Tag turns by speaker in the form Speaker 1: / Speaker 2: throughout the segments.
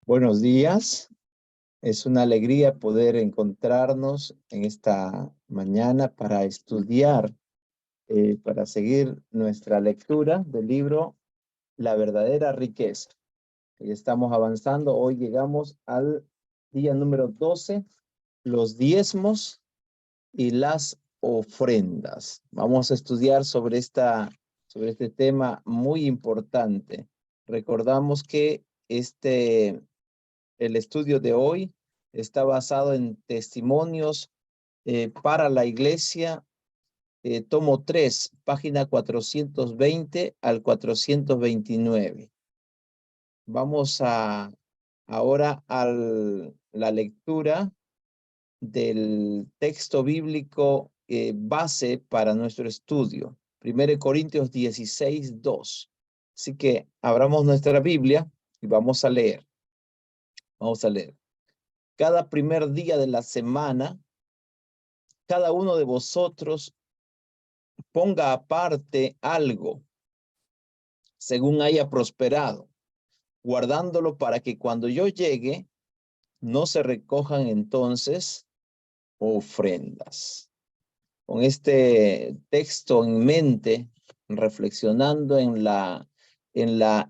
Speaker 1: Buenos días. Es una alegría poder encontrarnos en esta mañana para estudiar, para seguir nuestra lectura del libro La verdadera riqueza. Y estamos avanzando. Hoy llegamos al día número 12, los diezmos y las ofrendas. Vamos a estudiar sobre este tema muy importante. Recordamos que el estudio de hoy está basado en testimonios para la iglesia, tomo 3, página 420 al 429. Vamos ahora a la lectura del texto bíblico base para nuestro estudio. 1 Corintios 16, 2. Así que abramos nuestra Biblia y vamos a leer. Vamos a leer. Cada primer día de la semana, cada uno de vosotros ponga aparte algo, según haya prosperado, guardándolo para que cuando yo llegue, no se recojan entonces ofrendas. Con este texto en mente, reflexionando en la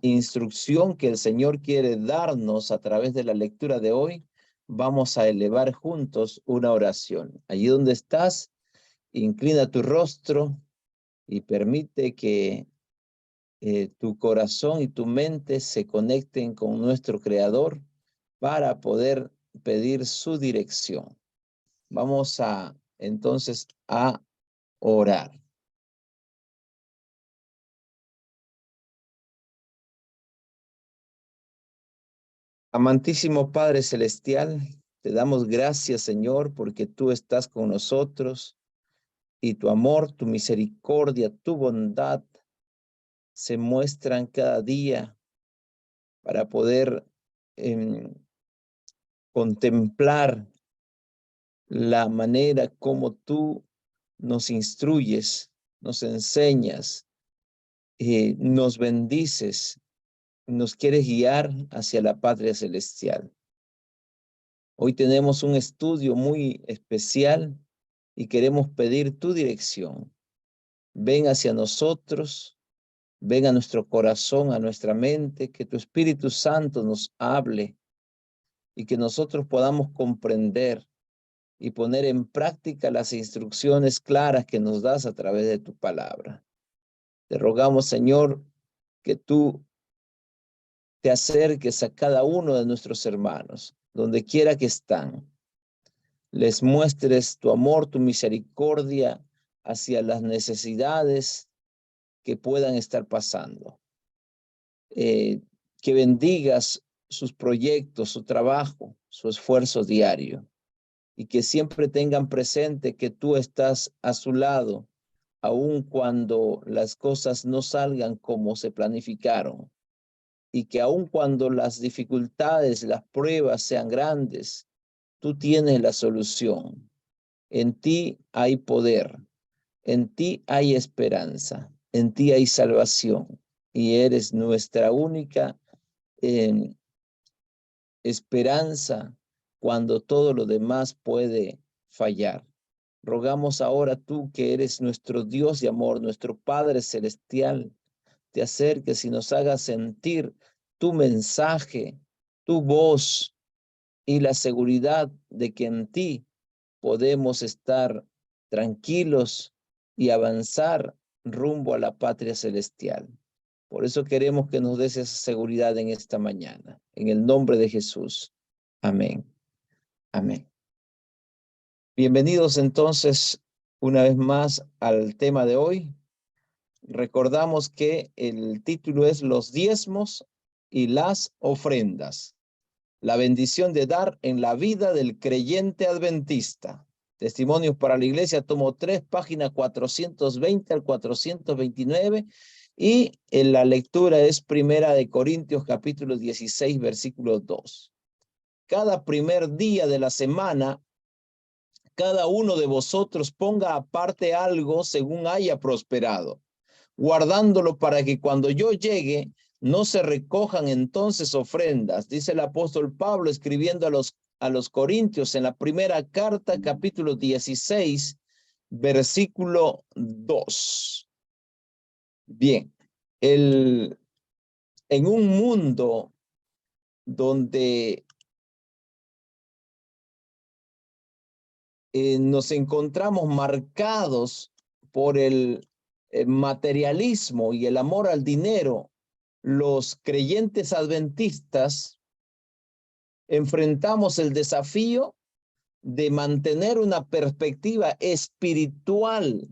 Speaker 1: instrucción que el Señor quiere darnos a través de la lectura de hoy, vamos a elevar juntos una oración. Allí donde estás, inclina tu rostro y permite que tu corazón y tu mente se conecten con nuestro Creador para poder pedir su dirección. Vamos entonces a orar. Amantísimo Padre Celestial, te damos gracias, Señor, porque tú estás con nosotros y tu amor, tu misericordia, tu bondad se muestran cada día para poder contemplar la manera como tú nos instruyes, nos enseñas, nos bendices, nos quieres guiar hacia la patria celestial. Hoy tenemos un estudio muy especial y queremos pedir tu dirección. Ven hacia nosotros, ven a nuestro corazón, a nuestra mente, que tu Espíritu Santo nos hable y que nosotros podamos comprender y poner en práctica las instrucciones claras que nos das a través de tu palabra. Te rogamos, Señor, que tú te acerques a cada uno de nuestros hermanos, donde quiera que están. Les muestres tu amor, tu misericordia hacia las necesidades que puedan estar pasando. Que bendigas sus proyectos, su trabajo, su esfuerzo diario. Y que siempre tengan presente que tú estás a su lado, aun cuando las cosas no salgan como se planificaron. Y que aun cuando las dificultades, las pruebas sean grandes, tú tienes la solución. En ti hay poder, en ti hay esperanza, en ti hay salvación. Y eres nuestra única esperanza cuando todo lo demás puede fallar. Rogamos ahora tú, que eres nuestro Dios de amor, nuestro Padre celestial, te acerques y nos hagas sentir tu mensaje, tu voz y la seguridad de que en ti podemos estar tranquilos y avanzar rumbo a la patria celestial. Por eso queremos que nos des esa seguridad en esta mañana. En el nombre de Jesús. Amén. Amén. Bienvenidos entonces una vez más al tema de hoy. Recordamos que el título es Los diezmos y las ofrendas. La bendición de dar en la vida del creyente adventista. Testimonios para la Iglesia, tomo 3, página 420 al 429. Y en la lectura es 1 Corintios capítulo 16, versículo 2. Cada primer día de la semana, cada uno de vosotros ponga aparte algo según haya prosperado, guardándolo para que cuando yo llegue no se recojan entonces ofrendas, dice el apóstol Pablo escribiendo a los Corintios en la primera carta, capítulo 16, versículo 2. Bien, en un mundo donde nos encontramos marcados por el materialismo y el amor al dinero, los creyentes adventistas enfrentamos el desafío de mantener una perspectiva espiritual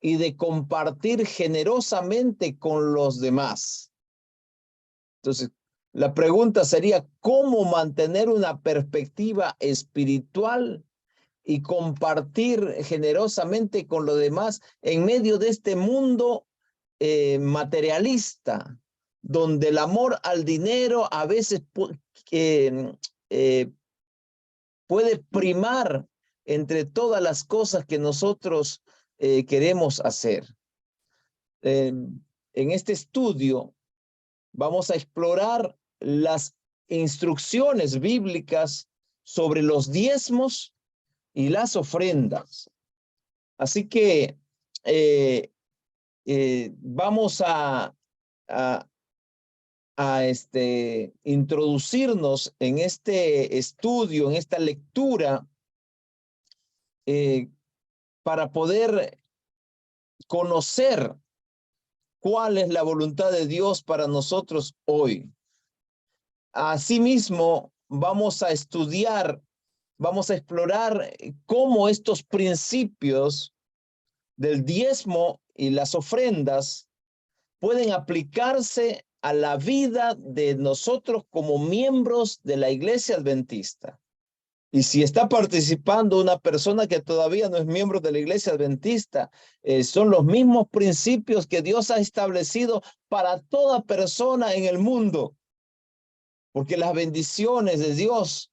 Speaker 1: y de compartir generosamente con los demás. Entonces, la pregunta sería, ¿cómo mantener una perspectiva espiritual y compartir generosamente con los demás en medio de este mundo materialista, donde el amor al dinero a veces eh, puede primar entre todas las cosas que nosotros queremos hacer? En este estudio vamos a explorar las instrucciones bíblicas sobre los diezmos y las ofrendas. Así que vamos a introducirnos en este estudio, en esta lectura, para poder conocer cuál es la voluntad de Dios para nosotros hoy. Asimismo, vamos a estudiar, vamos a explorar cómo estos principios del diezmo y las ofrendas pueden aplicarse a la vida de nosotros como miembros de la Iglesia Adventista. Y si está participando una persona que todavía no es miembro de la Iglesia Adventista, son los mismos principios que Dios ha establecido para toda persona en el mundo. Porque las bendiciones de Dios,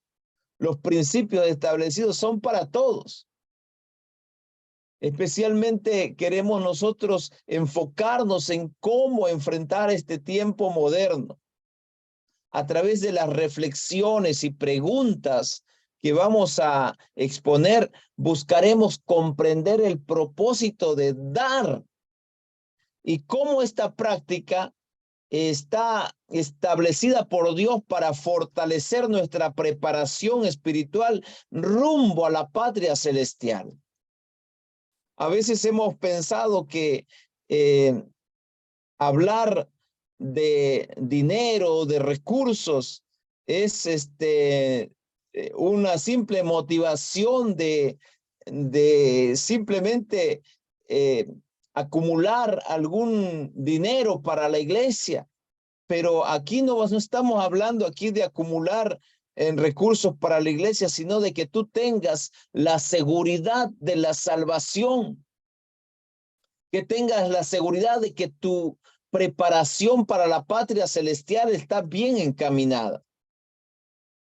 Speaker 1: los principios establecidos son para todos. Especialmente queremos nosotros enfocarnos en cómo enfrentar este tiempo moderno. A través de las reflexiones y preguntas que vamos a exponer, buscaremos comprender el propósito de dar y cómo esta práctica está establecida por Dios para fortalecer nuestra preparación espiritual rumbo a la patria celestial. A veces hemos pensado que hablar de dinero, de recursos, es una simple motivación de simplemente acumular algún dinero para la iglesia. Pero aquí no estamos hablando aquí de acumular en recursos para la iglesia, sino de que tú tengas la seguridad de la salvación, que tengas la seguridad de que tu preparación para la patria celestial está bien encaminada.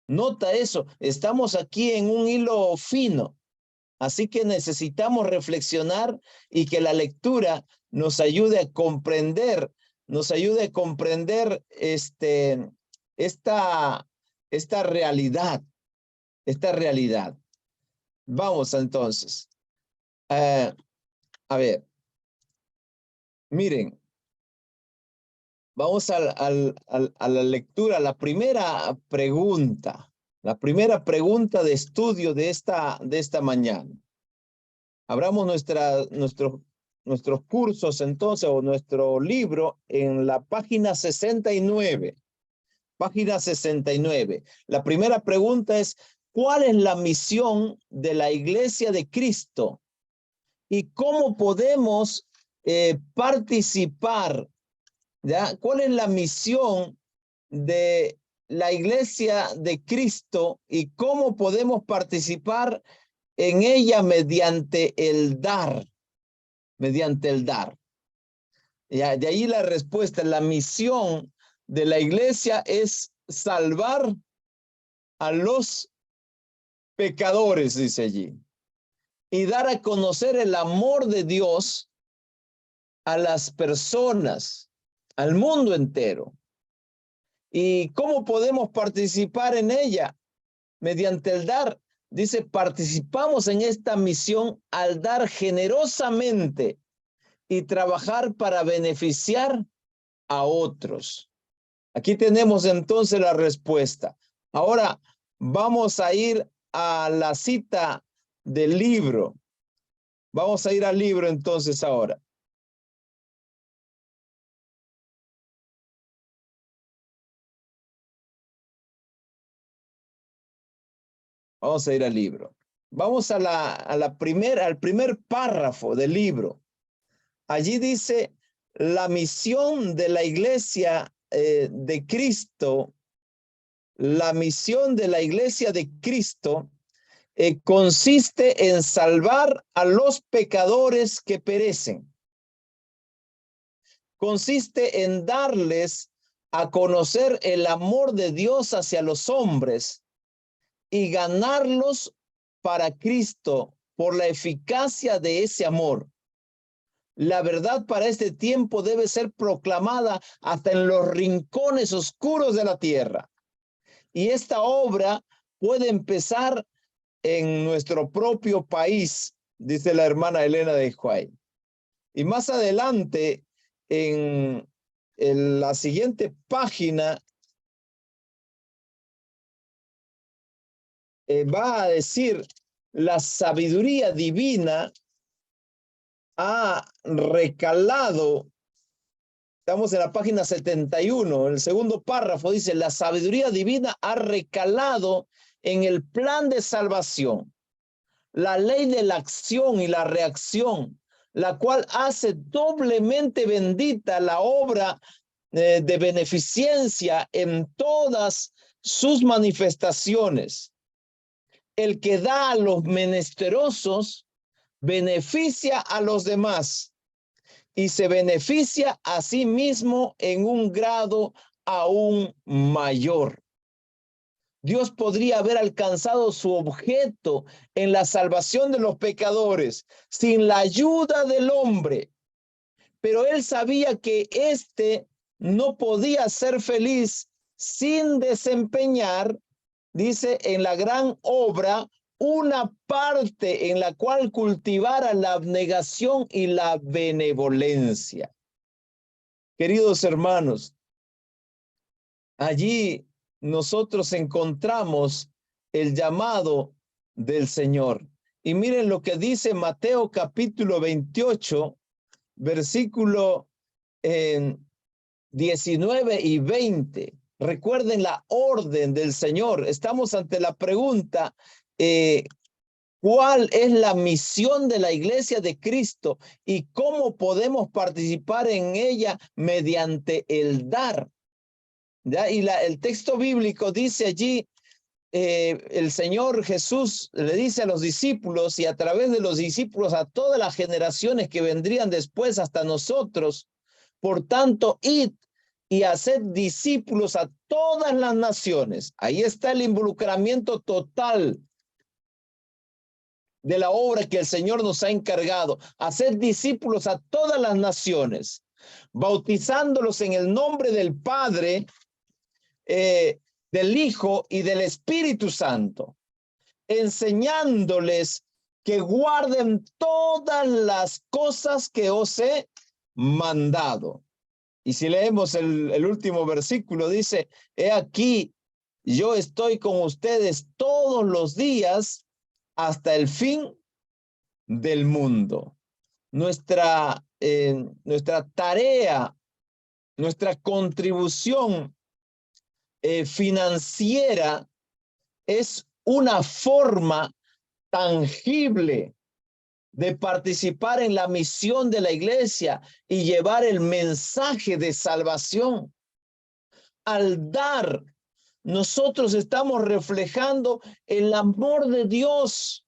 Speaker 1: Nota eso, estamos aquí en un hilo fino, así que necesitamos reflexionar y que la lectura nos ayude a comprender, esta realidad, Vamos entonces. A ver, miren, vamos a la lectura. La primera pregunta de estudio de esta mañana. Abramos nuestros cursos entonces, o nuestro libro en la página 69. Página 69. La primera pregunta es, ¿cuál es la misión de la Iglesia de Cristo? ¿Y cómo podemos participar? ¿Ya? ¿Cuál es la misión de la Iglesia de Cristo y cómo podemos participar en ella mediante el dar? Mediante el dar. Ya, de ahí la respuesta. La misión de la iglesia es salvar a los pecadores, dice allí, y dar a conocer el amor de Dios a las personas al mundo entero. ¿Y cómo podemos participar en ella? Mediante el dar. Dice, participamos en esta misión al dar generosamente y trabajar para beneficiar a otros. Aquí tenemos entonces la respuesta. Ahora vamos a ir a la cita del libro. Vamos a ir al libro entonces ahora. Vamos a ir al libro. Vamos al primer párrafo del libro. Allí dice, la misión de la iglesia de Cristo, la misión de la iglesia de Cristo consiste en salvar a los pecadores que perecen. Consiste en darles a conocer el amor de Dios hacia los hombres y ganarlos para Cristo por la eficacia de ese amor. La verdad para este tiempo debe ser proclamada hasta en los rincones oscuros de la tierra. Y esta obra puede empezar en nuestro propio país, dice la hermana Elena de Huay. Y más adelante, en la siguiente página, va a decir, la sabiduría divina ha recalado. Estamos en la página 71, el segundo párrafo dice, la sabiduría divina ha recalado en el plan de salvación, la ley de la acción y la reacción, la cual hace doblemente bendita la obra de beneficencia en todas sus manifestaciones. El que da a los menesterosos beneficia a los demás y se beneficia a sí mismo en un grado aún mayor. Dios podría haber alcanzado su objeto en la salvación de los pecadores sin la ayuda del hombre, pero él sabía que éste no podía ser feliz sin desempeñar, dice, en la gran obra, una parte en la cual cultivara la abnegación y la benevolencia. Queridos hermanos, allí nosotros encontramos el llamado del Señor. Y miren lo que dice Mateo capítulo 28, versículo 19 y 20. Recuerden la orden del Señor. Estamos ante la pregunta, ¿cuál es la misión de la iglesia de Cristo y cómo podemos participar en ella mediante el dar? ¿Ya? Y el texto bíblico dice allí, el Señor Jesús le dice a los discípulos y a través de los discípulos a todas las generaciones que vendrían después hasta nosotros, por tanto, id y haced discípulos a todas las naciones. Ahí está el involucramiento total de la obra que el Señor nos ha encargado. Haced discípulos a todas las naciones, bautizándolos en el nombre del Padre, del Hijo y del Espíritu Santo, enseñándoles que guarden todas las cosas que os he mandado. Y si leemos el último versículo, dice, he aquí, yo estoy con ustedes todos los días hasta el fin del mundo. Nuestra tarea, nuestra contribución financiera es una forma tangible de participar en la misión de la iglesia y llevar el mensaje de salvación. Al dar, nosotros estamos reflejando el amor de Dios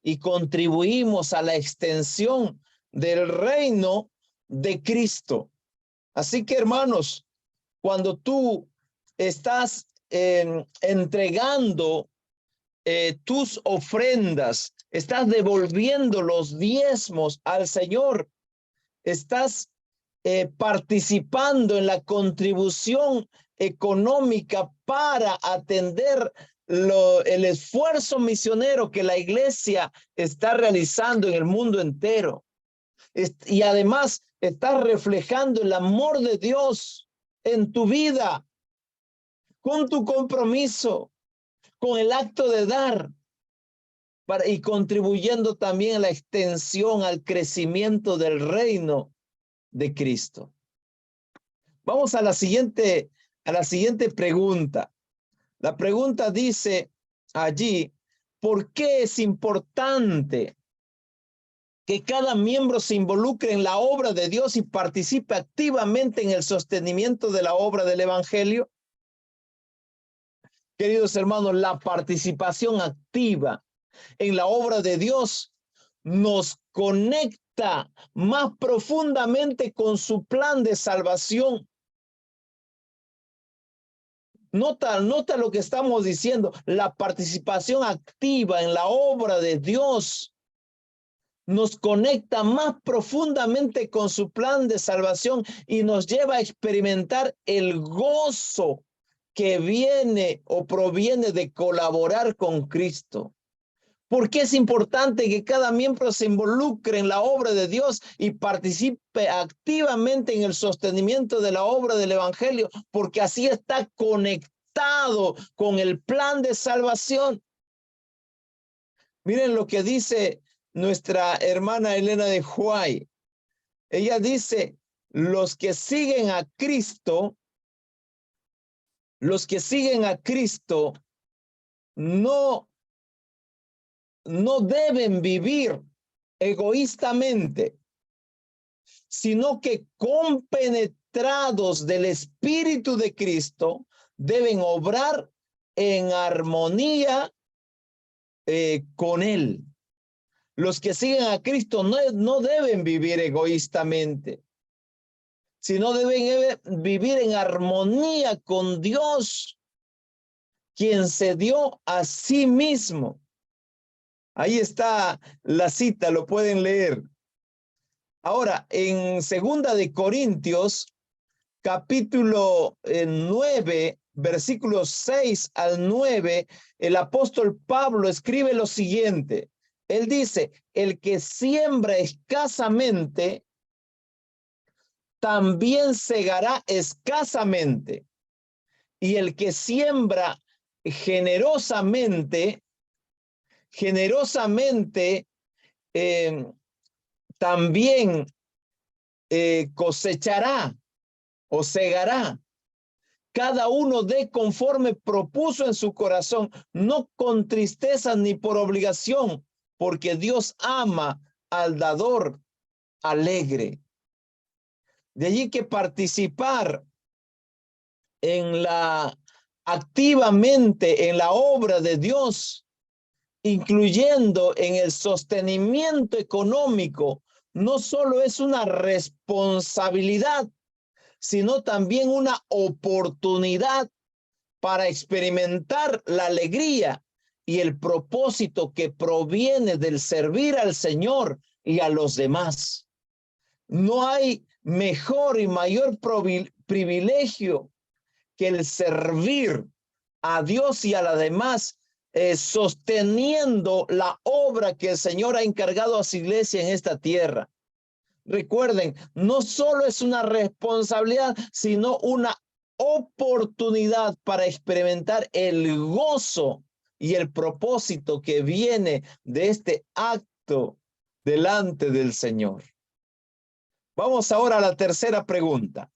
Speaker 1: y contribuimos a la extensión del reino de Cristo. Así que, hermanos, cuando tú estás entregando tus ofrendas, estás devolviendo los diezmos al Señor, estás participando en la contribución económica para atender el esfuerzo misionero que la iglesia está realizando en el mundo entero. Y además estás reflejando el amor de Dios en tu vida, con tu compromiso, con el acto de dar y contribuyendo también a la extensión, al crecimiento del reino de Cristo. Vamos a la siguiente pregunta. La pregunta dice allí, ¿por qué es importante que cada miembro se involucre en la obra de Dios y participe activamente en el sostenimiento de la obra del evangelio? Queridos hermanos, la participación activa en la obra de Dios nos conecta más profundamente con su plan de salvación. Nota lo que estamos diciendo. La participación activa en la obra de Dios nos conecta más profundamente con su plan de salvación y nos lleva a experimentar el gozo que viene o proviene de colaborar con Cristo. ¿Por qué es importante que cada miembro se involucre en la obra de Dios y participe activamente en el sostenimiento de la obra del evangelio? Porque así está conectado con el plan de salvación. Miren lo que dice nuestra hermana Elena de Huay. Ella dice, los que siguen a Cristo no deben vivir egoístamente, sino que compenetrados del Espíritu de Cristo, deben obrar en armonía con Él. Los que siguen a Cristo no deben vivir egoístamente, sino deben vivir en armonía con Dios, quien se dio a sí mismo. Ahí está la cita, lo pueden leer. Ahora, en 2 de Corintios, capítulo 9, versículos 6 al 9, el apóstol Pablo escribe lo siguiente. Él dice, el que siembra escasamente, también segará escasamente. Y el que siembra generosamente, también cosechará o segará. Cada uno dé conforme propuso en su corazón, no con tristeza ni por obligación, porque Dios ama al dador alegre. De allí que participar activamente en la obra de Dios, incluyendo en el sostenimiento económico, no solo es una responsabilidad, sino también una oportunidad para experimentar la alegría y el propósito que proviene del servir al Señor y a los demás. No hay mejor y mayor privilegio que el servir a Dios y a la demás, sosteniendo la obra que el Señor ha encargado a su iglesia en esta tierra. Recuerden, no solo es una responsabilidad, sino una oportunidad para experimentar el gozo y el propósito que viene de este acto delante del Señor. Vamos ahora a la tercera pregunta.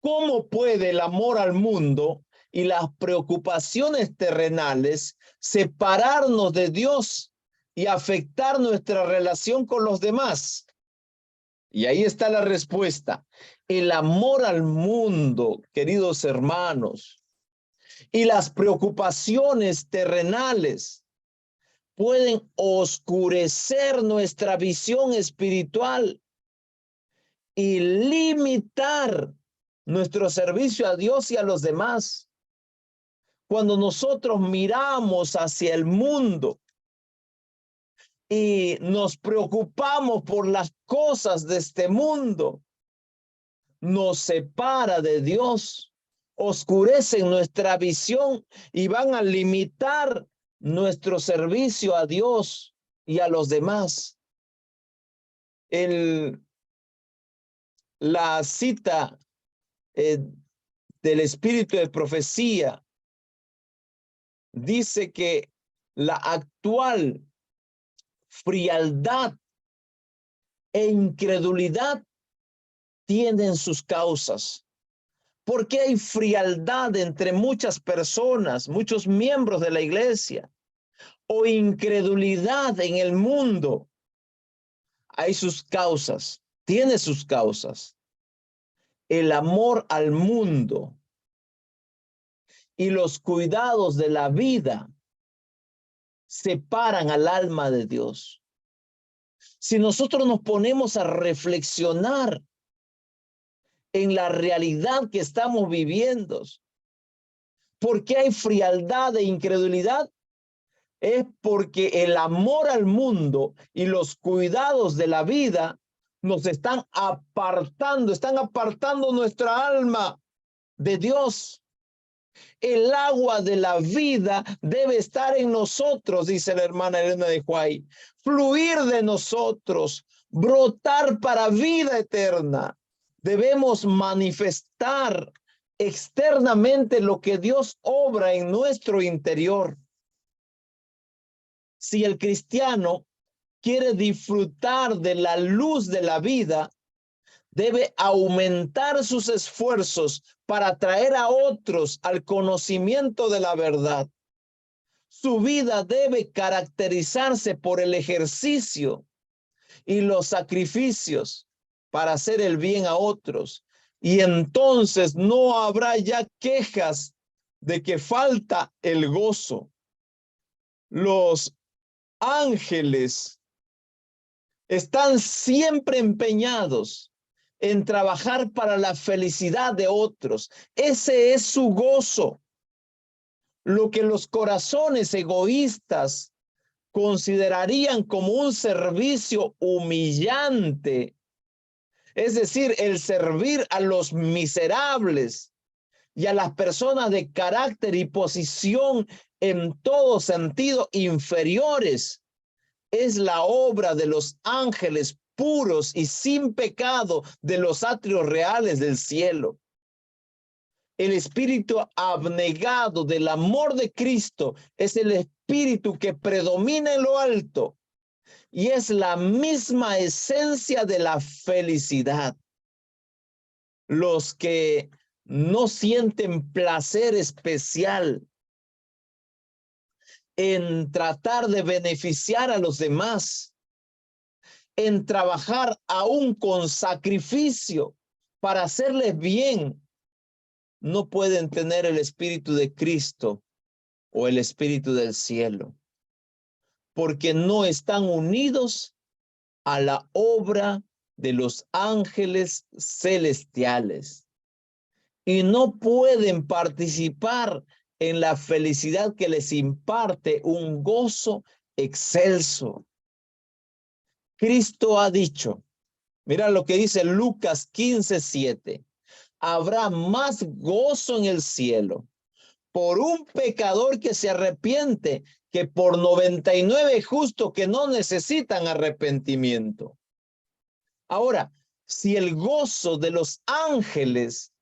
Speaker 1: ¿Cómo puede el amor al mundo y las preocupaciones terrenales separarnos de Dios y afectar nuestra relación con los demás? Y ahí está la respuesta. El amor al mundo, queridos hermanos, y las preocupaciones terrenales pueden oscurecer nuestra visión espiritual y limitar nuestro servicio a Dios y a los demás. Cuando nosotros miramos hacia el mundo y nos preocupamos por las cosas de este mundo, nos separa de Dios, oscurecen nuestra visión y van a limitar nuestro servicio a Dios y a los demás. La cita del espíritu de profecía dice que la actual frialdad e incredulidad tienen sus causas. ¿Por qué hay frialdad entre muchas personas, muchos miembros de la iglesia? O incredulidad en el mundo. Hay sus causas, tiene sus causas. El amor al mundo y los cuidados de la vida separan al alma de Dios. Si nosotros nos ponemos a reflexionar en la realidad que estamos viviendo, ¿por qué hay frialdad e incredulidad? Es porque el amor al mundo y los cuidados de la vida nos están apartando nuestra alma de Dios. El agua de la vida debe estar en nosotros, dice la hermana Elena de White, fluir de nosotros, brotar para vida eterna. Debemos manifestar externamente lo que Dios obra en nuestro interior. Si el cristiano quiere disfrutar de la luz de la vida, debe aumentar sus esfuerzos para traer a otros al conocimiento de la verdad. Su vida debe caracterizarse por el ejercicio y los sacrificios para hacer el bien a otros. Y entonces no habrá ya quejas de que falta el gozo. Los ángeles están siempre empeñados en trabajar para la felicidad de otros. Ese es su gozo. Lo que los corazones egoístas considerarían como un servicio humillante, es decir, el servir a los miserables y a las personas de carácter y posición en todo sentido inferiores, es la obra de los ángeles puros y sin pecado de los atrios reales del cielo. El espíritu abnegado del amor de Cristo es el espíritu que predomina en lo alto y es la misma esencia de la felicidad. Los que no sienten placer especial en tratar de beneficiar a los demás, en trabajar aún con sacrificio para hacerles bien, no pueden tener el espíritu de Cristo o el espíritu del cielo, porque no están unidos a la obra de los ángeles celestiales y no pueden participar en la felicidad que les imparte un gozo excelso. Cristo ha dicho, mira lo que dice Lucas 15:7, habrá más gozo en el cielo por un pecador que se arrepiente que por 99 justos que no necesitan arrepentimiento. Ahora, si el gozo de los ángeles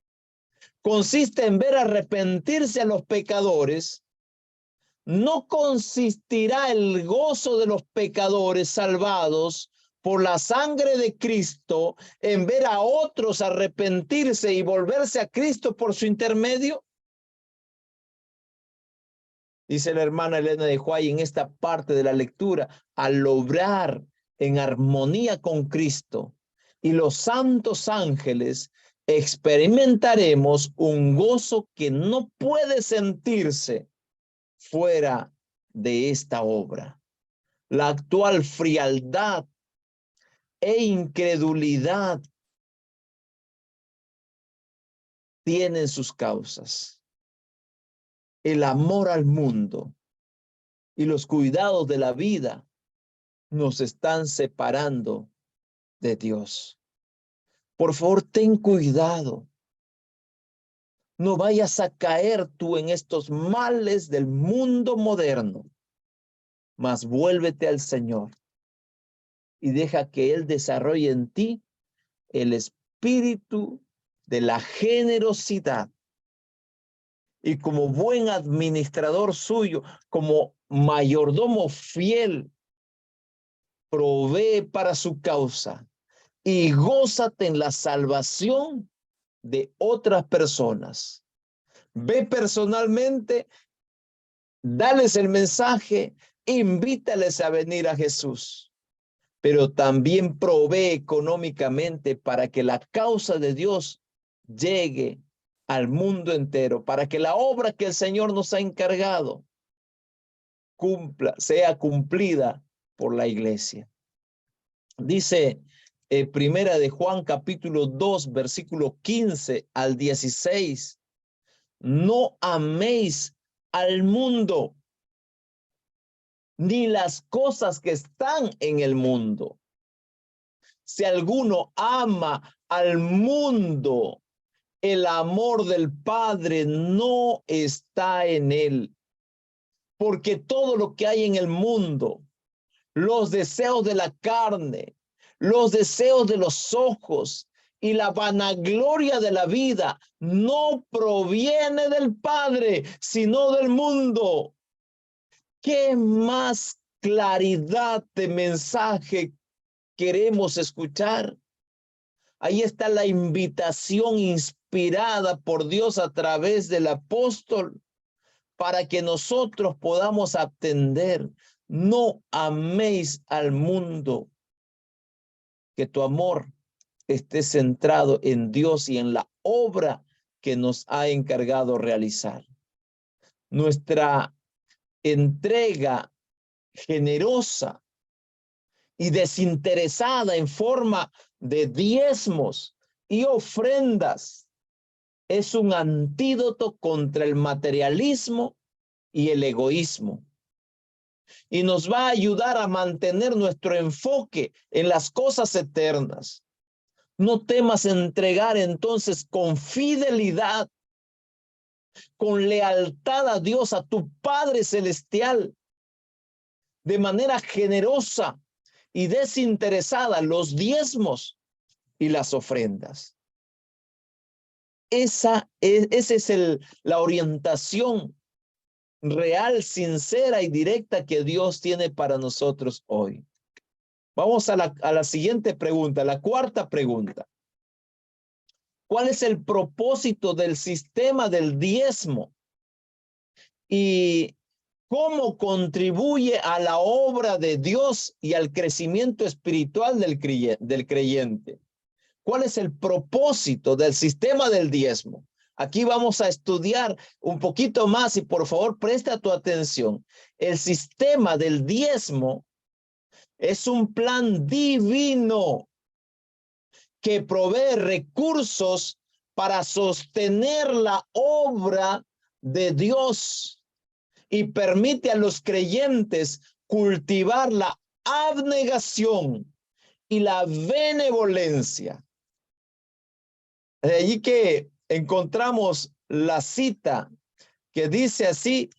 Speaker 1: consiste en ver arrepentirse a los pecadores, no consistirá el gozo de los pecadores salvados por la sangre de Cristo en ver a otros arrepentirse y volverse a Cristo por su intermedio. Dice la hermana Elena de White en esta parte de la lectura, al obrar en armonía con Cristo y los santos ángeles, experimentaremos un gozo que no puede sentirse fuera de esta obra. La actual frialdad e incredulidad tienen sus causas. El amor al mundo y los cuidados de la vida nos están separando de Dios. Por favor, ten cuidado. No vayas a caer tú en estos males del mundo moderno, mas vuélvete al Señor y deja que Él desarrolle en ti el espíritu de la generosidad. Y como buen administrador suyo, como mayordomo fiel, provee para su causa y gózate en la salvación de otras personas. Ve personalmente, dales el mensaje, invítales a venir a Jesús, pero también provee económicamente para que la causa de Dios llegue al mundo entero, para que la obra que el Señor nos ha encargado sea cumplida por la iglesia. Dice Primera de Juan capítulo 2, versículo 15 al 16. No améis al mundo, ni las cosas que están en el mundo. Si alguno ama al mundo, el amor del Padre no está en él. Porque todo lo que hay en el mundo, los deseos de la carne, los deseos de los ojos y la vanagloria de la vida no proviene del Padre, sino del mundo. ¿Qué más claridad de mensaje queremos escuchar? Ahí está la invitación inspirada por Dios a través del apóstol para que nosotros podamos atender. No améis al mundo, que tu amor esté centrado en Dios y en la obra que nos ha encargado realizar. Nuestra entrega generosa y desinteresada en forma de diezmos y ofrendas es un antídoto contra el materialismo y el egoísmo. Y nos va a ayudar a mantener nuestro enfoque en las cosas eternas. No temas entregar entonces con fidelidad, con lealtad a Dios, a tu Padre Celestial, de manera generosa y desinteresada, los diezmos y las ofrendas. Esa es la orientación real, sincera y directa que Dios tiene para nosotros hoy. Vamos a la siguiente pregunta, la cuarta pregunta. ¿Cuál es el propósito del sistema del diezmo? ¿Y cómo contribuye a la obra de Dios y al crecimiento espiritual del creyente? ¿Cuál es el propósito del sistema del diezmo? Aquí vamos a estudiar un poquito más y por favor presta tu atención. El sistema del diezmo es un plan divino que provee recursos para sostener la obra de Dios y permite a los creyentes cultivar la abnegación y la benevolencia. De allí que encontramos la cita que dice así: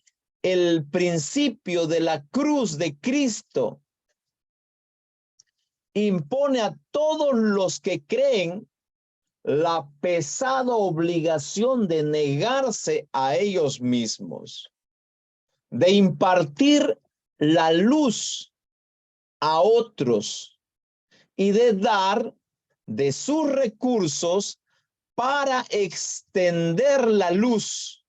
Speaker 1: el principio de la cruz de Cristo impone a todos los que creen la pesada obligación de negarse a ellos mismos, de impartir la luz a otros y de dar de sus recursos para extender la luz.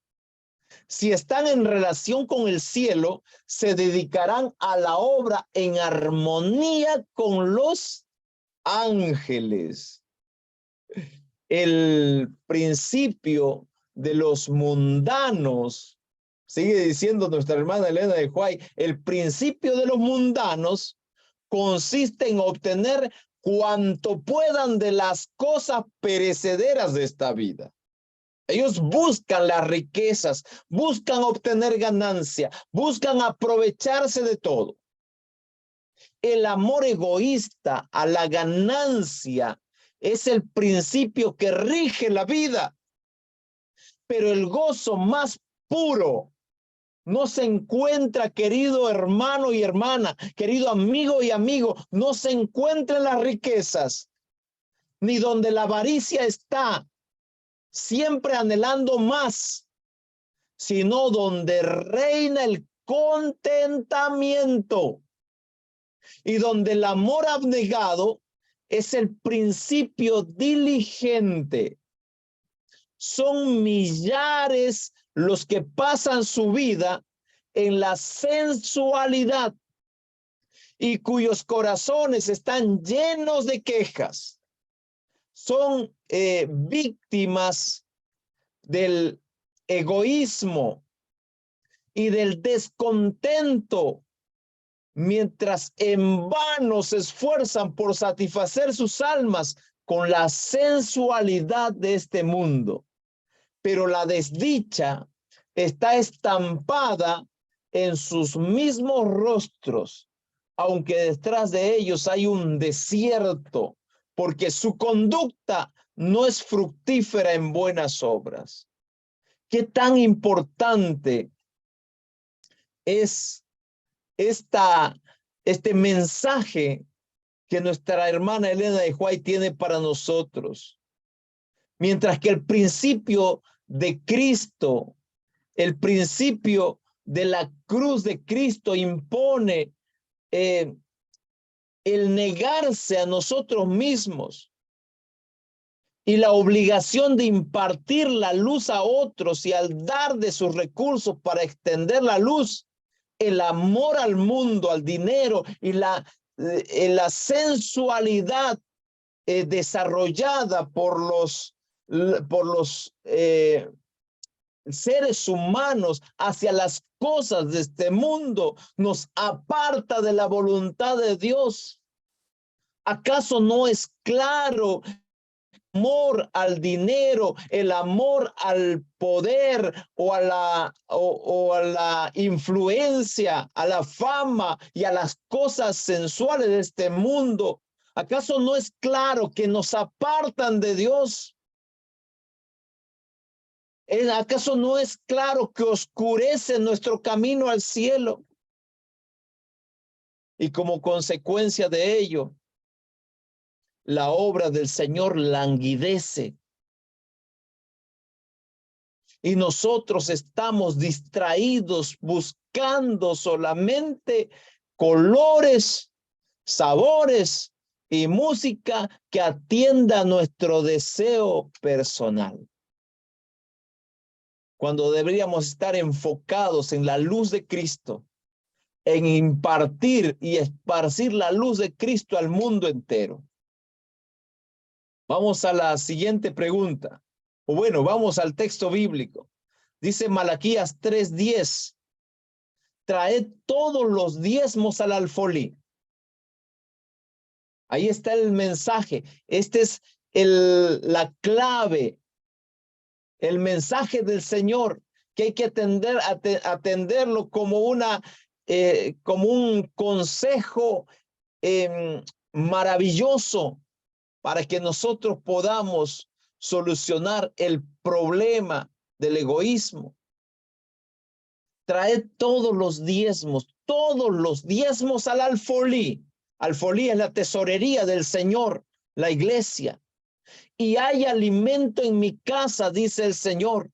Speaker 1: Si están en relación con el cielo, se dedicarán a la obra en armonía con los ángeles. El principio de los mundanos, sigue diciendo nuestra hermana Elena de White, el principio de los mundanos consiste en obtener cuanto puedan de las cosas perecederas de esta vida. Ellos buscan las riquezas, buscan obtener ganancia, buscan aprovecharse de todo. El amor egoísta a la ganancia es el principio que rige la vida. Pero el gozo más puro no se encuentra, querido hermano y hermana, querido amigo y amigo, no se encuentra en las riquezas, ni donde la avaricia está, siempre anhelando más, sino donde reina el contentamiento y donde el amor abnegado es el principio diligente. Son millares los que pasan su vida en la sensualidad y cuyos corazones están llenos de quejas. Son víctimas del egoísmo y del descontento, mientras en vano se esfuerzan por satisfacer sus almas con la sensualidad de este mundo. Pero la desdicha está estampada en sus mismos rostros, aunque detrás de ellos hay un desierto, porque su conducta no es fructífera en buenas obras. ¿Qué tan importante es este mensaje que nuestra hermana Elena de White tiene para nosotros? Mientras que el principio de Cristo, el principio de la cruz de Cristo impone el negarse a nosotros mismos y la obligación de impartir la luz a otros, y al dar de sus recursos para extender la luz, el amor al mundo, al dinero y la sensualidad desarrollada por los seres humanos hacia las cosas de este mundo nos aparta de la voluntad de Dios. ¿Acaso no es claro el amor al dinero, el amor al poder o a la influencia, a la fama y a las cosas sensuales de este mundo? ¿Acaso no es claro que nos apartan de Dios? ¿Acaso no es claro que oscurece nuestro camino al cielo? Y como consecuencia de ello, la obra del Señor languidece. Y nosotros estamos distraídos buscando solamente colores, sabores y música que atienda nuestro deseo personal, cuando deberíamos estar enfocados en la luz de Cristo, en impartir y esparcir la luz de Cristo al mundo entero. Vamos a la siguiente pregunta. O bueno, vamos al texto bíblico. Dice Malaquías 3:10. Traed todos los diezmos al alfolí. Ahí está el mensaje. Este es la clave, el mensaje del Señor, que hay que atenderlo como un consejo maravilloso para que nosotros podamos solucionar el problema del egoísmo. Traed todos los diezmos al alfolí. Alfolí es la tesorería del Señor, la iglesia. Y hay alimento en mi casa, dice el Señor.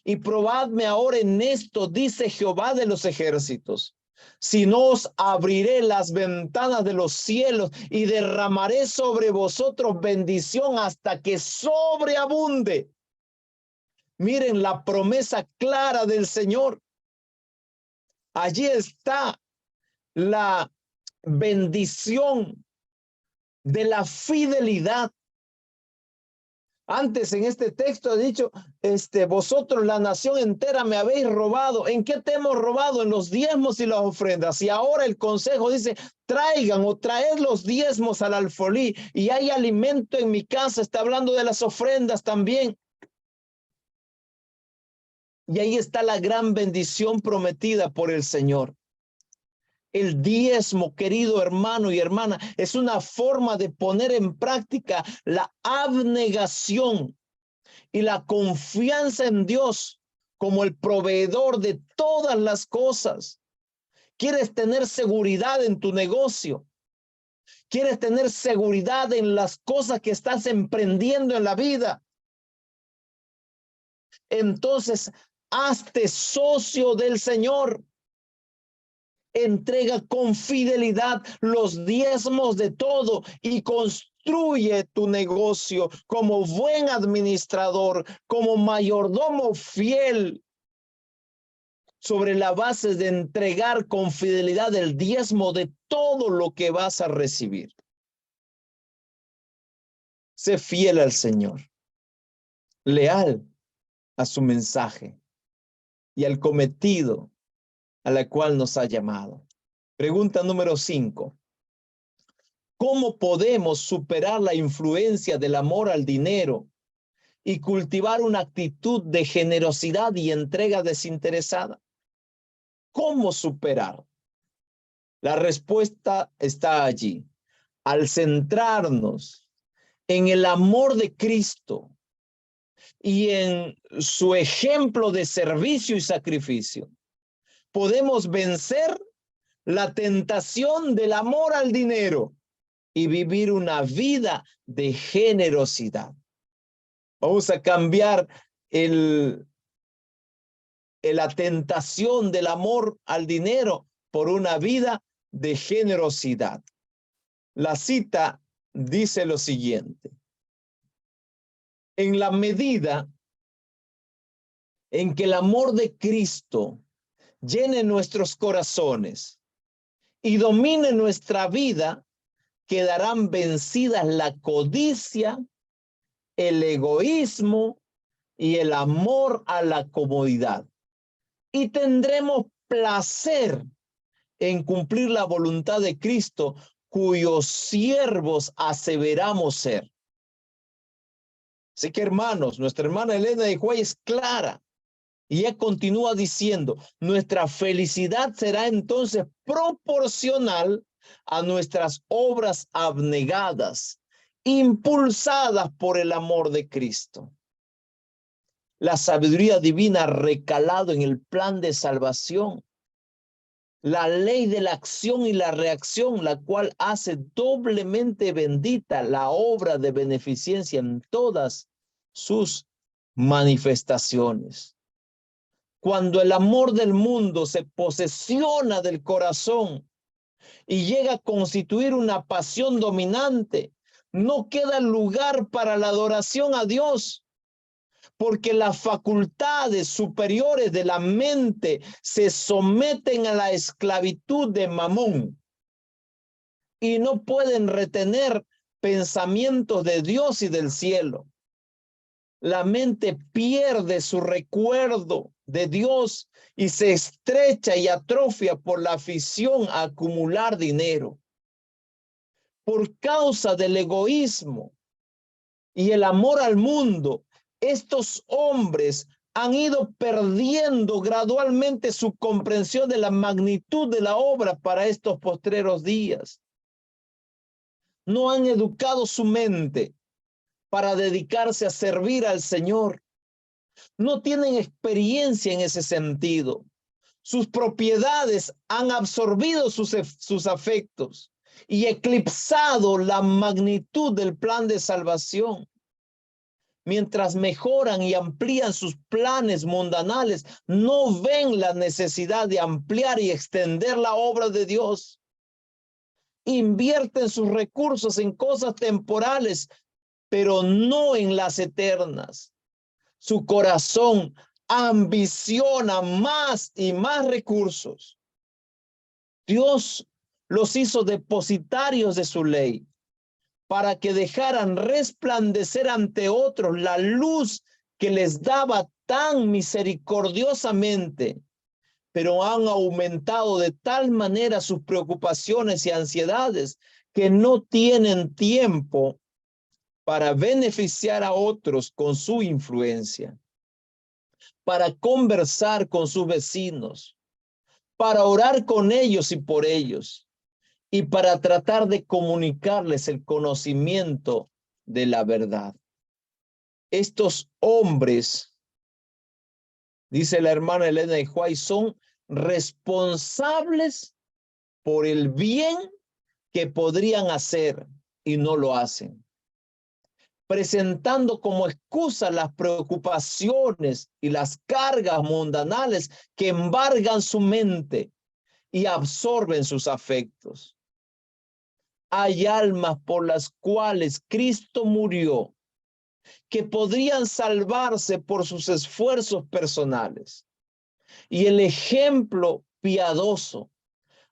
Speaker 1: Y probadme ahora en esto, dice Jehová de los ejércitos. Si no, os abriré las ventanas de los cielos y derramaré sobre vosotros bendición hasta que sobreabunde. Miren la promesa clara del Señor. Allí está la bendición de la fidelidad. Antes en este texto he dicho, vosotros la nación entera me habéis robado. ¿En qué te hemos robado? En los diezmos y las ofrendas. Y ahora el consejo dice, traigan o traed los diezmos al alfolí y hay alimento en mi casa. Está hablando de las ofrendas también. Y ahí está la gran bendición prometida por el Señor. El diezmo, querido hermano y hermana, es una forma de poner en práctica la abnegación y la confianza en Dios como el proveedor de todas las cosas. ¿Quieres tener seguridad en tu negocio? ¿Quieres tener seguridad en las cosas que estás emprendiendo en la vida? Entonces, hazte socio del Señor. Entrega con fidelidad los diezmos de todo y construye tu negocio como buen administrador, como mayordomo fiel, sobre la base de entregar con fidelidad el diezmo de todo lo que vas a recibir. Sé fiel al Señor, leal a su mensaje y al cometido a la cual nos ha llamado. Pregunta número 5. ¿Cómo podemos superar la influencia del amor al dinero y cultivar una actitud de generosidad y entrega desinteresada? ¿Cómo superar? La respuesta está allí. Al centrarnos en el amor de Cristo y en su ejemplo de servicio y sacrificio, podemos vencer la tentación del amor al dinero y vivir una vida de generosidad. Vamos a cambiar la tentación del amor al dinero por una vida de generosidad. La cita dice lo siguiente: en la medida en que el amor de Cristo llene nuestros corazones y domine nuestra vida, quedarán vencidas la codicia, el egoísmo y el amor a la comodidad. Y tendremos placer en cumplir la voluntad de Cristo, cuyos siervos aseveramos ser. Así que, hermanos, nuestra hermana Elena de White es clara y ella continúa diciendo: nuestra felicidad será entonces proporcional a nuestras obras abnegadas, impulsadas por el amor de Cristo. La sabiduría divina ha recalado en el plan de salvación, la ley de la acción y la reacción, la cual hace doblemente bendita la obra de beneficencia en todas sus manifestaciones. Cuando el amor del mundo se posesiona del corazón y llega a constituir una pasión dominante, no queda lugar para la adoración a Dios, porque las facultades superiores de la mente se someten a la esclavitud de Mamón y no pueden retener pensamientos de Dios y del cielo. La mente pierde su recuerdo de Dios y se estrecha y atrofia por la afición a acumular dinero. Por causa del egoísmo y el amor al mundo, estos hombres han ido perdiendo gradualmente su comprensión de la magnitud de la obra para estos postreros días. No han educado su mente para dedicarse a servir al Señor. No tienen experiencia en ese sentido. Sus propiedades han absorbido sus afectos y eclipsado la magnitud del plan de salvación. Mientras mejoran y amplían sus planes mundanales, no ven la necesidad de ampliar y extender la obra de Dios. Invierten sus recursos en cosas temporales, pero no en las eternas. Su corazón ambiciona más y más recursos. Dios los hizo depositarios de su ley para que dejaran resplandecer ante otros la luz que les daba tan misericordiosamente, pero han aumentado de tal manera sus preocupaciones y ansiedades que no tienen tiempo para beneficiar a otros con su influencia, para conversar con sus vecinos, para orar con ellos y por ellos, y para tratar de comunicarles el conocimiento de la verdad. Estos hombres, dice la hermana Elena de White, son responsables por el bien que podrían hacer y no lo hacen, presentando como excusa las preocupaciones y las cargas mundanales que embargan su mente y absorben sus afectos. Hay almas por las cuales Cristo murió, que podrían salvarse por sus esfuerzos personales. Y el ejemplo piadoso.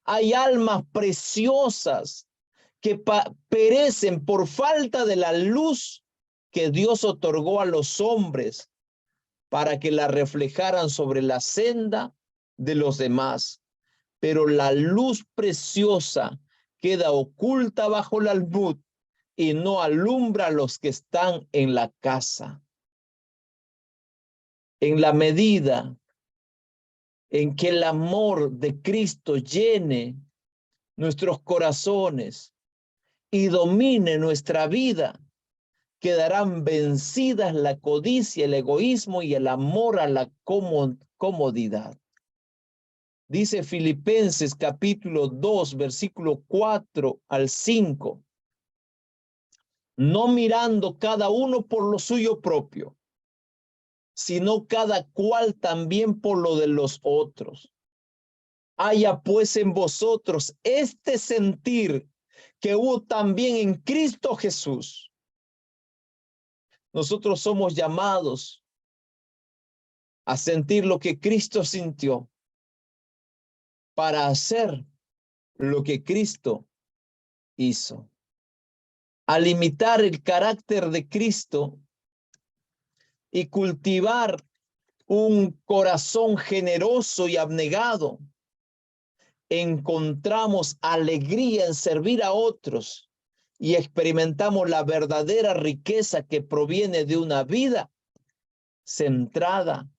Speaker 1: Hay almas preciosas que perecen por falta de la luz que Dios otorgó a los hombres para que la reflejaran sobre la senda de los demás. Pero la luz preciosa queda oculta bajo el almud y no alumbra a los que están en la casa. En la medida en que el amor de Cristo llene nuestros corazones y domine nuestra vida, quedarán vencidas la codicia, el egoísmo y el amor a la comodidad. Dice Filipenses capítulo 2, versículo 4 al 5. No mirando cada uno por lo suyo propio, sino cada cual también por lo de los otros. Haya pues en vosotros este sentir que hubo también en Cristo Jesús. Nosotros somos llamados a sentir lo que Cristo sintió para hacer lo que Cristo hizo. Al imitar el carácter de Cristo y cultivar un corazón generoso y abnegado, encontramos alegría en servir a otros y experimentamos la verdadera riqueza que proviene de una vida centrada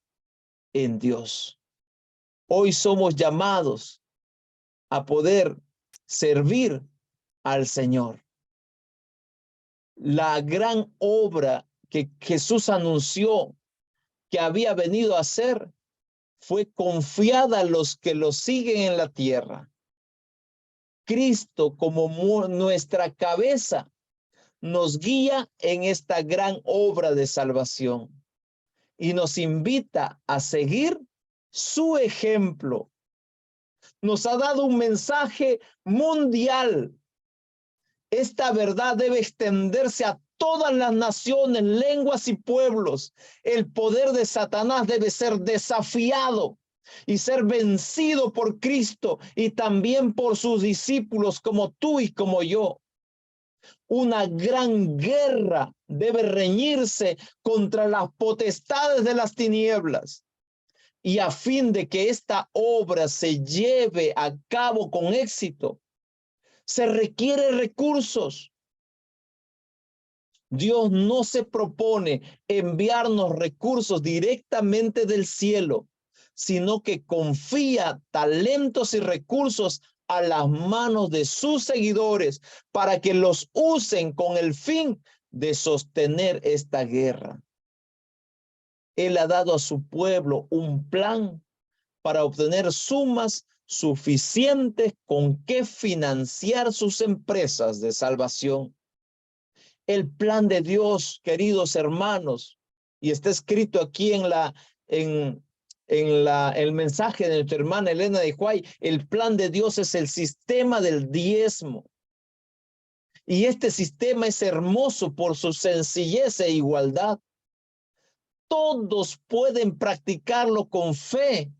Speaker 1: en Dios. Hoy somos llamados a poder servir al Señor. La gran obra que Jesús anunció que había venido a hacer fue confiada a los que lo siguen en la tierra. Cristo, como nuestra cabeza, nos guía en esta gran obra de salvación y nos invita a seguir su ejemplo. Nos ha dado un mensaje mundial. Esta verdad debe extenderse a todas las naciones, lenguas y pueblos. El poder de Satanás debe ser desafiado y ser vencido por Cristo y también por sus discípulos como tú y como yo. Una gran guerra debe reñirse contra las potestades de las tinieblas. Y a fin de que esta obra se lleve a cabo con éxito, se requieren recursos. Dios no se propone enviarnos recursos directamente del cielo, sino que confía talentos y recursos a las manos de sus seguidores para que los usen con el fin de sostener esta guerra. Él ha dado a su pueblo un plan para obtener sumas suficientes con que financiar sus empresas de salvación. El plan de Dios, queridos hermanos, y está escrito aquí en el mensaje de nuestra hermana Elena de White, el plan de Dios es el sistema del diezmo. Y este sistema es hermoso por su sencillez e igualdad. Todos pueden practicarlo con fe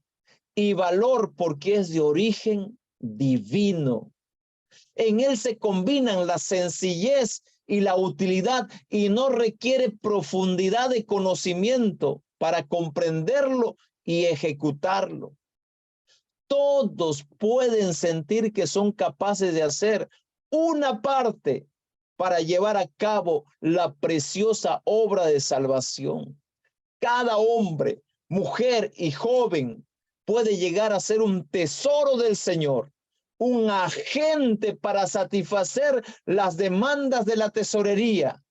Speaker 1: y valor porque es de origen divino. En él se combinan la sencillez y la utilidad y no requiere profundidad de conocimiento para comprenderlo y ejecutarlo. Todos pueden sentir que son capaces de hacer una parte para llevar a cabo la preciosa obra de salvación. Cada hombre, mujer y joven puede llegar a ser un tesoro del Señor, un agente para satisfacer las demandas de la tesorería.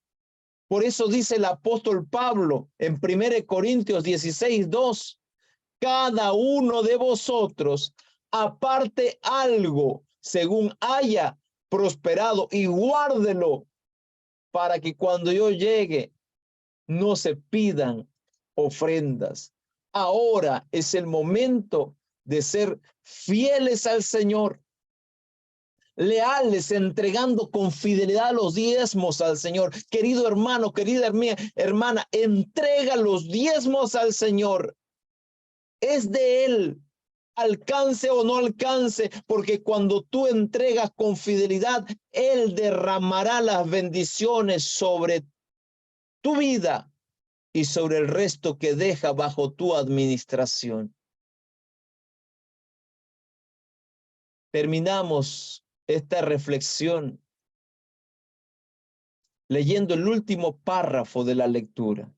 Speaker 1: Por eso dice el apóstol Pablo en 1 Corintios 16:2, cada uno de vosotros aparte algo según haya prosperado y guárdelo para que cuando yo llegue no se pidan ofrendas. Ahora es el momento de ser fieles al Señor, leales, entregando con fidelidad los diezmos al Señor. Querido hermano, querida hermana, entrega los diezmos al Señor. Es de Él, alcance o no alcance, porque cuando tú entregas con fidelidad, Él derramará las bendiciones sobre tu vida y sobre el resto que deja bajo tu administración. Terminamos esta reflexión leyendo el último párrafo de la lectura.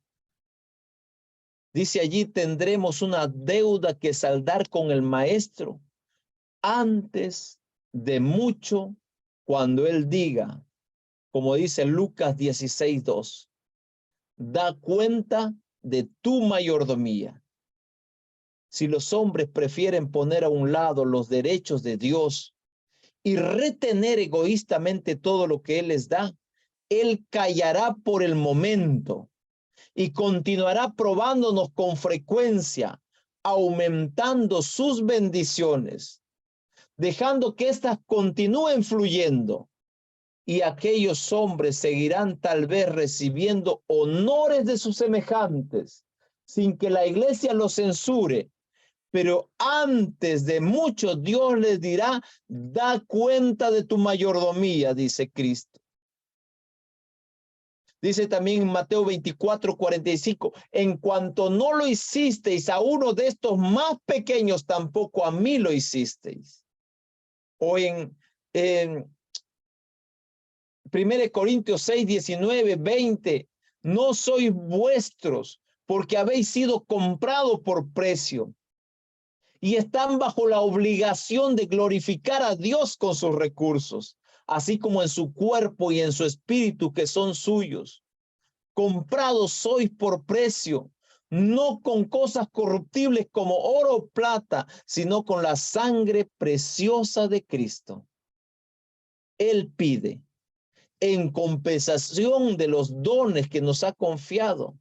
Speaker 1: Dice allí, tendremos una deuda que saldar con el maestro antes de mucho, cuando él diga, como dice Lucas 16:2, da cuenta de tu mayordomía. Si los hombres prefieren poner a un lado los derechos de Dios y retener egoístamente todo lo que Él les da, Él callará por el momento y continuará probándonos con frecuencia, aumentando sus bendiciones, dejando que éstas continúen fluyendo. Y aquellos hombres seguirán tal vez recibiendo honores de sus semejantes, sin que la iglesia los censure. Pero antes de mucho Dios les dirá, da cuenta de tu mayordomía, dice Cristo. Dice también en Mateo 24:45, en cuanto no lo hicisteis a uno de estos más pequeños, tampoco a mí lo hicisteis. O en 1 Corintios 6:19-20, no sois vuestros, porque habéis sido comprados por precio y están bajo la obligación de glorificar a Dios con sus recursos, así como en su cuerpo y en su espíritu que son suyos. Comprados sois por precio, no con cosas corruptibles como oro o plata, sino con la sangre preciosa de Cristo. Él pide, en compensación de los dones que nos ha confiado,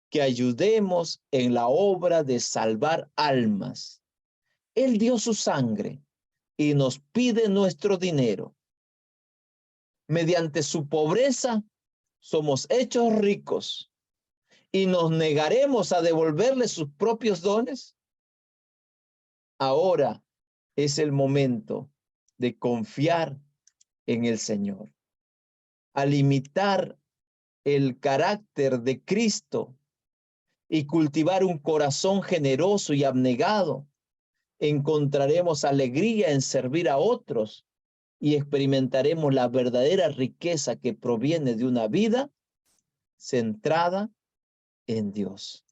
Speaker 1: que ayudemos en la obra de salvar almas. Él dio su sangre y nos pide nuestro dinero. Mediante su pobreza somos hechos ricos y nos negaremos a devolverle sus propios dones. Ahora es el momento de confiar en el Señor. Al imitar el carácter de Cristo y cultivar un corazón generoso y abnegado, encontraremos alegría en servir a otros y experimentaremos la verdadera riqueza que proviene de una vida centrada en Dios.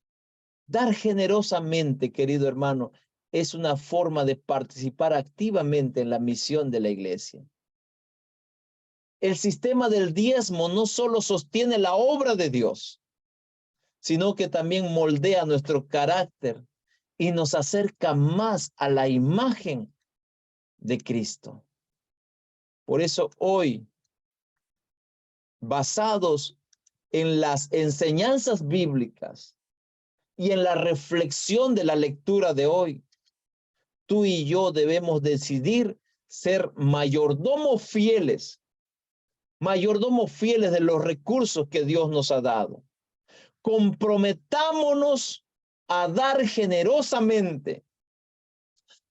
Speaker 1: Dar generosamente, querido hermano, es una forma de participar activamente en la misión de la iglesia. El sistema del diezmo no solo sostiene la obra de Dios, sino que también moldea nuestro carácter y nos acerca más a la imagen de Cristo. Por eso hoy, basados en las enseñanzas bíblicas y en la reflexión de la lectura de hoy, tú y yo debemos decidir ser mayordomos fieles de los recursos que Dios nos ha dado. Comprometámonos a dar generosamente,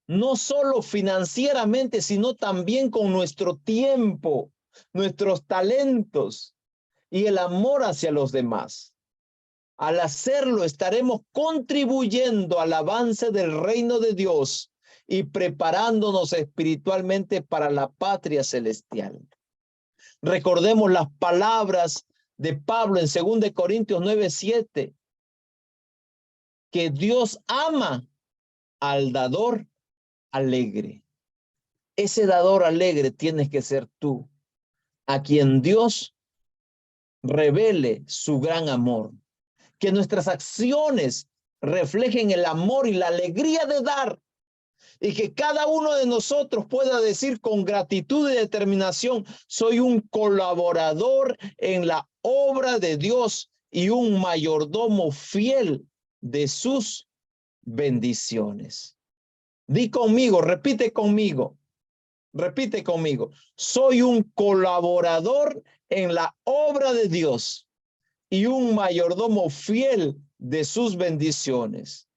Speaker 1: no solo financieramente, sino también con nuestro tiempo, nuestros talentos y el amor hacia los demás. Al hacerlo, estaremos contribuyendo al avance del reino de Dios y preparándonos espiritualmente para la patria celestial. Recordemos las palabras de Pablo en 2 Corintios 9:7, que Dios ama al dador alegre. Ese dador alegre tienes que ser tú, a quien Dios revele su gran amor. Que nuestras acciones reflejen el amor y la alegría de dar. Y que cada uno de nosotros pueda decir con gratitud y determinación: soy un colaborador en la obra de Dios y un mayordomo fiel de sus bendiciones. Di conmigo, repite conmigo. Soy un colaborador en la obra de Dios y un mayordomo fiel de sus bendiciones.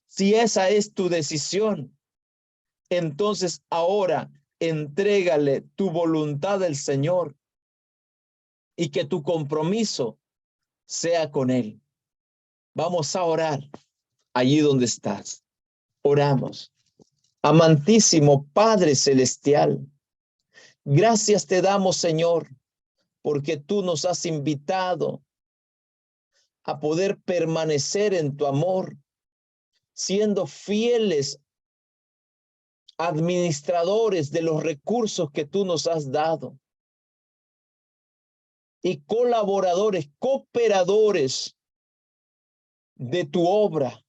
Speaker 1: Si esa es tu decisión, entonces ahora entrégale tu voluntad al Señor y que tu compromiso sea con Él. Vamos a orar allí donde estás. Oramos. Amantísimo Padre Celestial, gracias te damos, Señor, porque tú nos has invitado a poder permanecer en tu amor, siendo fieles administradores de los recursos que tú nos has dado y colaboradores, cooperadores de tu obra,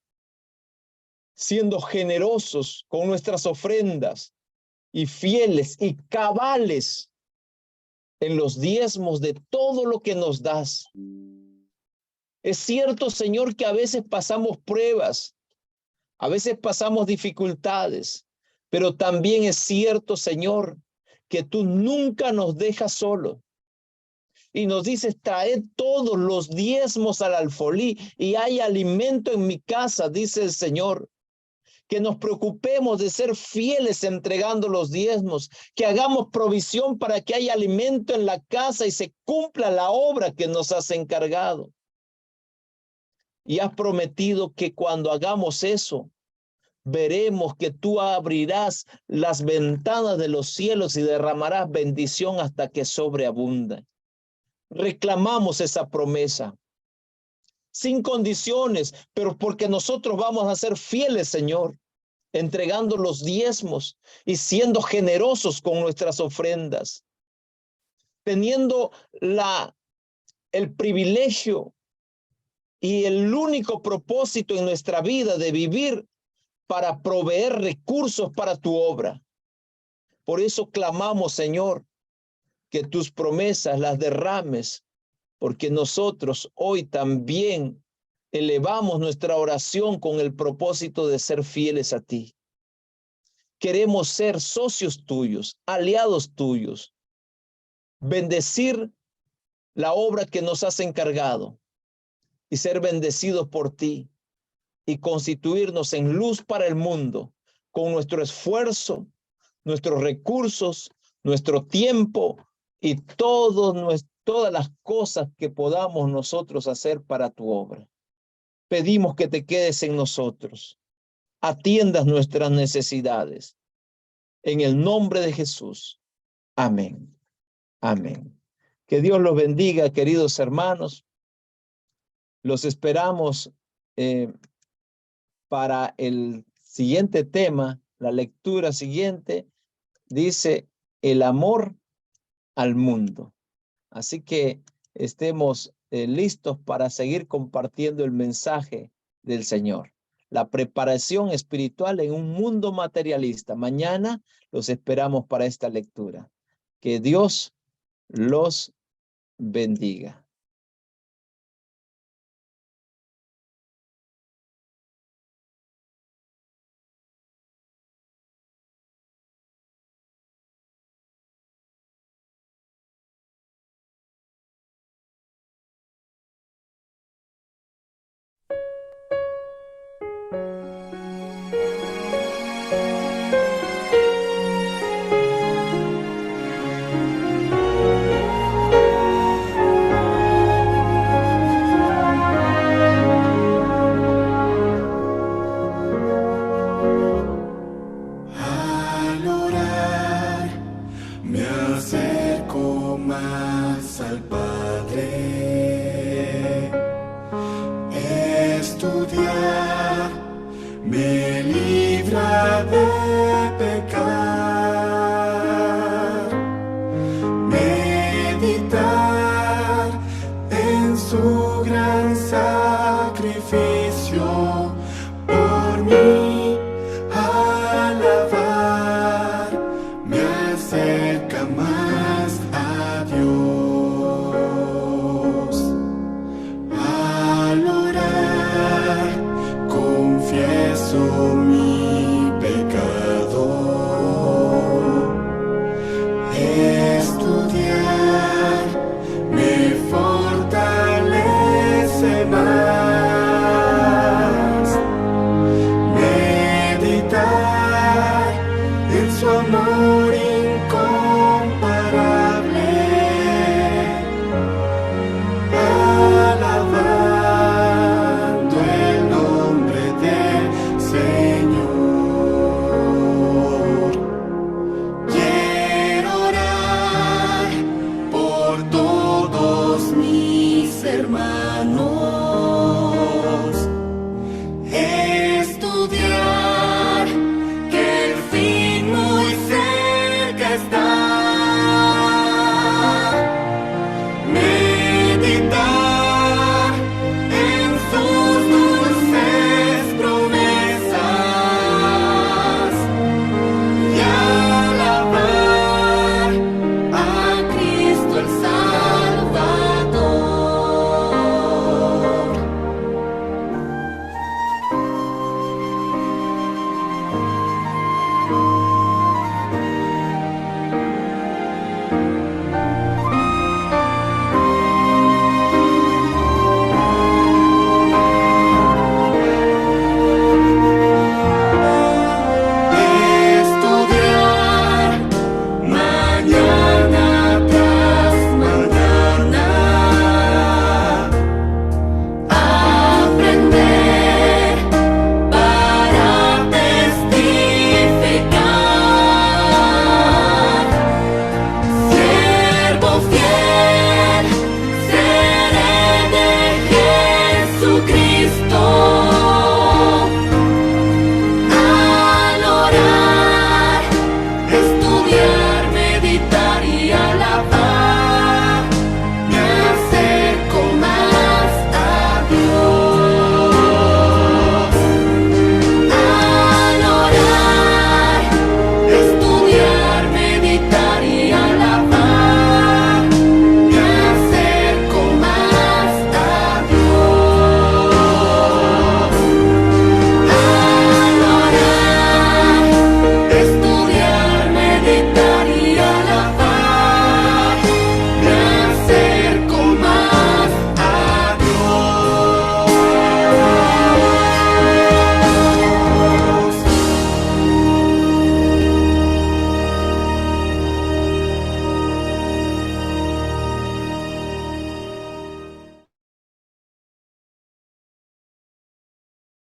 Speaker 1: siendo generosos con nuestras ofrendas y fieles y cabales en los diezmos de todo lo que nos das. Es cierto, Señor, que a veces pasamos pruebas, a veces pasamos dificultades, pero también es cierto, Señor, que tú nunca nos dejas solos. Y nos dices: traed todos los diezmos al alfolí y hay alimento en mi casa, dice el Señor. Que nos preocupemos de ser fieles entregando los diezmos, que hagamos provisión para que haya alimento en la casa y se cumpla la obra que nos has encargado. Y has prometido que cuando hagamos eso, veremos que tú abrirás las ventanas de los cielos y derramarás bendición hasta que sobreabunda. Reclamamos esa promesa, sin condiciones, pero porque nosotros vamos a ser fieles, Señor, entregando los diezmos y siendo generosos con nuestras ofrendas, teniendo el privilegio y el único propósito en nuestra vida de vivir para proveer recursos para tu obra. Por eso clamamos, Señor, que tus promesas las derrames, porque nosotros hoy también elevamos nuestra oración con el propósito de ser fieles a ti. Queremos ser socios tuyos, aliados tuyos, bendecir la obra que nos has encargado y ser bendecidos por ti y constituirnos en luz para el mundo con nuestro esfuerzo, nuestros recursos, nuestro tiempo y todas las cosas que podamos nosotros hacer para tu obra. Pedimos que te quedes en nosotros, atiendas nuestras necesidades. En el nombre de Jesús. Amén. Amén. Que Dios los bendiga, queridos hermanos. Los esperamos para el siguiente tema. La lectura siguiente dice: el amor al mundo. Así que estemos listos para seguir compartiendo el mensaje del Señor. La preparación espiritual en un mundo materialista. Mañana los esperamos para esta lectura. Que Dios los bendiga.
Speaker 2: su gran sacrificio.